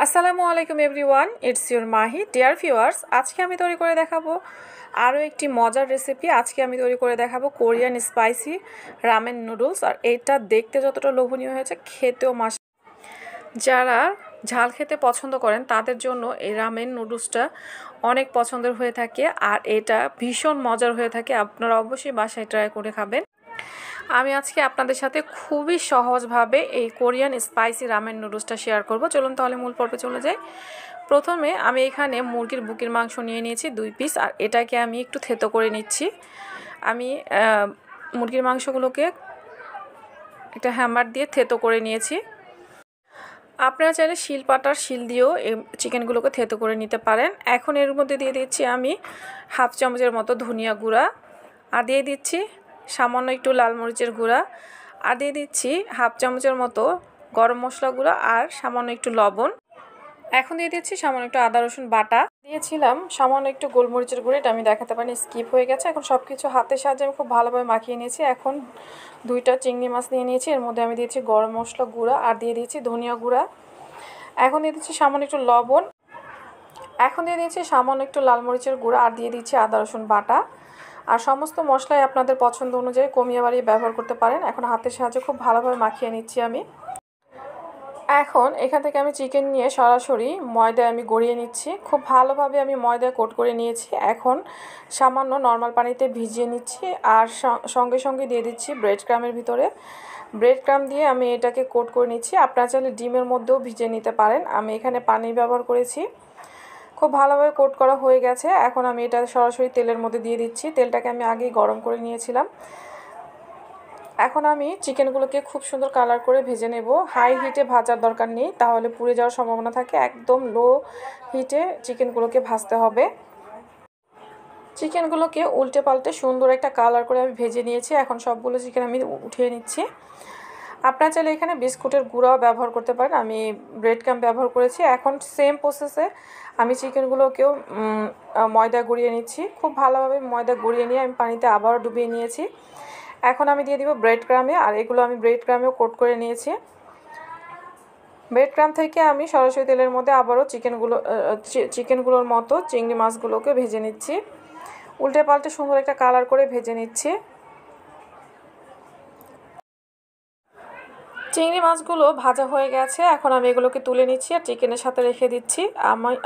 আসসালামু আলাইকুম everyone, it's your Mahi. Dear viewers, আজকে আমি তৈরি করে দেখাবো আরও একটি মজার রেসিপি। আজকে আমি তৈরি করে দেখাবো কোরিয়ান স্পাইসি রামেন নুডলস। আর এটা দেখতে যতটা লোভনীয় হয়েছে, খেতেও যারা ঝাল খেতে পছন্দ করেন তাদের জন্য এই রামেন নুডলসটা অনেক পছন্দের হয়ে থাকে আর এটা ভীষণ মজার হয়ে থাকে। আপনারা অবশ্যই বাসায় ট্রাই করে খাবেন। আমি আজকে আপনাদের সাথে খুবই সহজভাবে এই কোরিয়ান স্পাইসি রামেন নুডলসটা শেয়ার করব। চলুন তাহলে মূল পর্বে চলে যাই। প্রথমে আমি এখানে মুরগির বুকের মাংস নিয়ে নিয়েছি 2 পিস, আর এটাকে আমি একটু থেতো করে নিচ্ছি। আমি মুরগির মাংসগুলোকে একটা হ্যামার দিয়ে থেতো করে নিয়েছি। আপনারা চাইলে শিলপাটার শিল দিয়েও এই চিকেনগুলোকে থেতো করে নিতে পারেন। এখন এর মধ্যে দিয়ে দিচ্ছি আমি হাফ চামচের মতো ধনিয়া গুঁড়া, আর দিয়ে দিচ্ছি সামান্য একটু লাল মরিচের গুঁড়া, আর দিয়ে দিচ্ছি হাফ চামচের মতো গরম মশলা গুঁড়া আর সামান্য একটু লবণ। এখন দিয়ে দিচ্ছি সামান্য একটু আদা রসুন বাটা, দিয়েছিলাম সামান্য একটু গোলমরিচের গুঁড়ো, এটা আমি দেখাতে পারিনি, স্কিপ হয়ে গেছে। এখন সব কিছু হাতের সাহায্যে আমি খুব ভালোভাবে মাখিয়ে নিয়েছি। এখন 2টা চিংড়ি মাছ নিয়ে নিয়েছি, এর মধ্যে আমি দিয়েছি গরম মশলা গুঁড়া আর দিয়ে দিয়েছি ধনিয়া গুঁড়া। এখন দিয়ে দিচ্ছি সামান্য একটু লবণ, এখন দিয়ে দিচ্ছি সামান্য একটু লাল মরিচের গুঁড়া আর দিয়ে দিচ্ছি আদা রসুন বাটা। আর সমস্ত মশলাই আপনাদের পছন্দ অনুযায়ী কমিয়ে বাড়িয়ে ব্যবহার করতে পারেন। এখন হাতের সাহায্যে খুব ভালোভাবে মাখিয়ে নিচ্ছি আমি। এখন এখান থেকে আমি চিকেন নিয়ে সরাসরি ময়দায় আমি গড়িয়ে নিচ্ছি। খুব ভালোভাবে আমি ময়দায় কোট করে নিয়েছি। এখন সামান্য নর্মাল পানিতে ভিজিয়ে নিচ্ছি আর সঙ্গে সঙ্গে দিয়ে দিচ্ছি ব্রেড ক্রামের ভিতরে। ব্রেড ক্রাম দিয়ে আমি এটাকে কোট করে নিচ্ছি। আপনারা চাইলে ডিমের মধ্যেও ভিজিয়ে নিতে পারেন, আমি এখানে পানি ব্যবহার করেছি। খুব ভালোভাবে কোট করা হয়ে গেছে। এখন আমি এটা সরাসরি তেলের মধ্যে দিয়ে দিচ্ছি। তেলটাকে আমি আগেই গরম করে নিয়েছিলাম। এখন আমি চিকেনগুলোকে খুব সুন্দর কালার করে ভেজে নেব। হাই হিটে ভাজার দরকার নেই, তাহলে পুড়ে যাওয়ার সম্ভাবনা থাকে। একদম লো হিটে চিকেনগুলোকে ভাজতে হবে। চিকেনগুলোকে উল্টে পাল্টে সুন্দর একটা কালার করে আমি ভেজে নিয়েছি। এখন সবগুলো চিকেন আমি উঠিয়ে নিচ্ছি। আপনারা চাইলে এখানে বিস্কুটের গুঁড়াও ব্যবহার করতে পারেন, আমি ব্রেড ক্রাম্ব ব্যবহার করেছি। এখন সেম প্রসেসে আমি চিকেনগুলোকেও ময়দা গুঁড়িয়ে নিচ্ছি। খুব ভালোভাবে ময়দা গুঁড়িয়ে নিয়ে আমি পানিতে আবারও ডুবিয়ে নিয়েছি। এখন আমি দিয়ে দিব ব্রেড ক্রামে, আর এগুলো আমি ব্রেড ক্রামেও কোট করে নিয়েছি। ব্রেড ক্রাম থেকে আমি সরাসরি তেলের মধ্যে আবারও চিকেনগুলোর মতো চিংড়ি মাছগুলোকে ভেজে নিচ্ছি। উল্টে পাল্টে সুন্দর একটা কালার করে ভেজে নিচ্ছি। চিংড়ি মাছগুলো ভাজা হয়ে গেছে। এখন আমি এগুলোকে তুলে নিচ্ছি আর চিকেনের সাথে রেখে দিচ্ছি।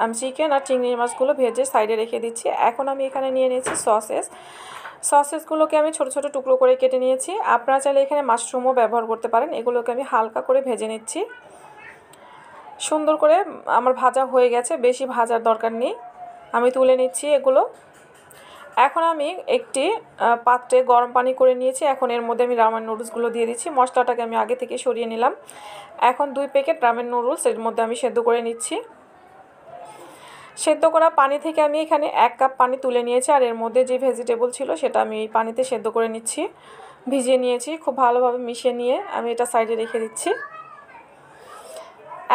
আমি চিকেন আর চিংড়ি মাছগুলো ভেজে সাইডে রেখে দিচ্ছি। এখন আমি এখানে নিয়ে নিয়েছি সসেসগুলোকে আমি ছোট ছোট টুকরো করে কেটে নিয়েছি। আপনারা চাইলে এখানে মাশরুমও ব্যবহার করতে পারেন। এগুলোকে আমি হালকা করে ভেজে নিচ্ছি। সুন্দর করে আমার ভাজা হয়ে গেছে, বেশি ভাজার দরকার নেই, আমি তুলে নিচ্ছি এগুলো। এখন আমি একটি পাত্রে গরম পানি করে নিয়েছি। এখন এর মধ্যে আমি রামেন নুডলসগুলো দিয়ে দিচ্ছি। মশলাটাকে আমি আগে থেকে সরিয়ে নিলাম। এখন 2 প্যাকেট রামেন নুডলস এর মধ্যে আমি সেদ্ধ করে নিচ্ছি। সেদ্ধ করা পানি থেকে আমি এখানে 1 কাপ পানি তুলে নিয়েছি, আর এর মধ্যে যে ভেজিটেবল ছিল সেটা আমি এই পানিতে সেদ্ধ করে নিচ্ছি, ভিজিয়ে নিয়েছি। খুব ভালোভাবে মিশিয়ে নিয়ে আমি এটা সাইডে রেখে দিচ্ছি।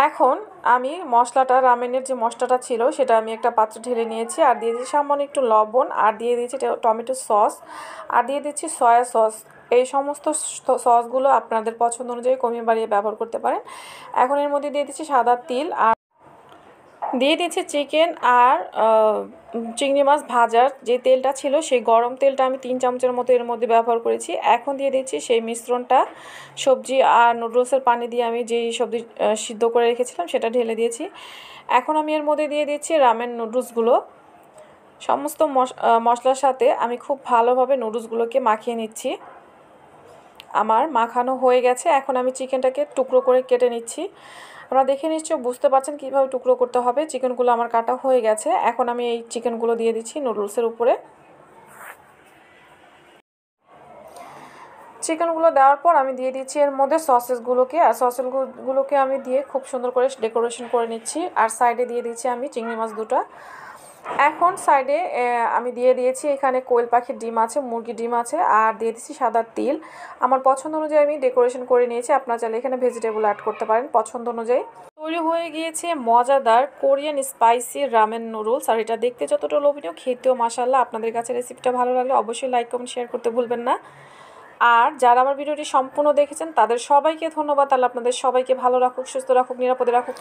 এখন আমি মশলাটা, রামেনের যে মশলাটা ছিল সেটা আমি একটা পাত্রে ঢেলে নিয়েছি, আর দিয়ে দিচ্ছি সামান্য একটু লবণ, আর দিয়ে দিচ্ছি টমেটো সস, আর দিয়ে দিচ্ছি সয়া সস। এই সমস্ত সসগুলো আপনাদের পছন্দ অনুযায়ী কমিয়ে বাড়িয়ে ব্যবহার করতে পারেন। এখন এর মধ্যে দিয়ে দিচ্ছি সাদা তিল, আর দিয়ে দিচ্ছি চিকেন আর চিংড়ি মাছ ভাজার যে তেলটা ছিল সেই গরম তেলটা আমি 3 চামচের মতো এর মধ্যে ব্যবহার করেছি। এখন দিয়ে দিচ্ছি সেই মিশ্রণটা, সবজি আর নুডলসের পানি দিয়ে আমি যেই সবজি সিদ্ধ করে রেখেছিলাম সেটা ঢেলে দিয়েছি। এখন আমি এর মধ্যে দিয়ে দিচ্ছি রামেন নুডলসগুলো। সমস্ত মশলার সাথে আমি খুব ভালোভাবে নুডলসগুলোকে মাখিয়ে নিচ্ছি। আমার মাখানো হয়ে গেছে। এখন আমি চিকেনটাকে টুকরো করে কেটে নিচ্ছি। আপনারা দেখে নিশ্চয় বুঝতে পারছেন কীভাবে টুকরো করতে হবে। চিকেনগুলো আমার কাটা হয়ে গেছে। এখন আমি এই চিকেনগুলো দিয়ে দিচ্ছি নুডলসের উপরে। চিকেনগুলো দেওয়ার পর আমি দিয়ে দিচ্ছি এর মধ্যে সসেসগুলোকে, আর সসেসগুলোকে আমি দিয়ে খুব সুন্দর করে ডেকোরেশন করে নিচ্ছি। আর সাইডে দিয়ে দিচ্ছি আমি চিংড়ি মাছ 2টা। এখন সাইডে আমি দিয়ে দিয়েছি এখানে কোয়েল পাখির ডিম আছে, মুরগির ডিম আছে, আর দিয়ে দিচ্ছি সাদা তিল। আমার পছন্দ অনুযায়ী আমি ডেকোরেশন করে নিয়েছি। আপনারা চাইলে এখানে ভেজিটেবল অ্যাড করতে পারেন পছন্দ অনুযায়ী। তৈরি হয়ে গিয়েছে মজাদার কোরিয়ান স্পাইসি রামেন নুডলস, আর এটা দেখতে যতটা লোভনীয়, খেতেও মাশাআল্লাহ। আপনাদের কাছে রেসিপিটা ভালো লাগলে অবশ্যই লাইক কমেন্ট শেয়ার করতে ভুলবেন না। আর যারা আমার ভিডিওটি সম্পূর্ণ দেখেছেন তাদের সবাইকে ধন্যবাদ। আল্লাহ আপনাদের সবাইকে ভালো রাখুক, সুস্থ রাখুক, নিরাপদে রাখুক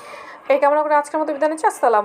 এই কামনা করে আজকের মতো বিদায় নিচ্ছি। আসসালাম।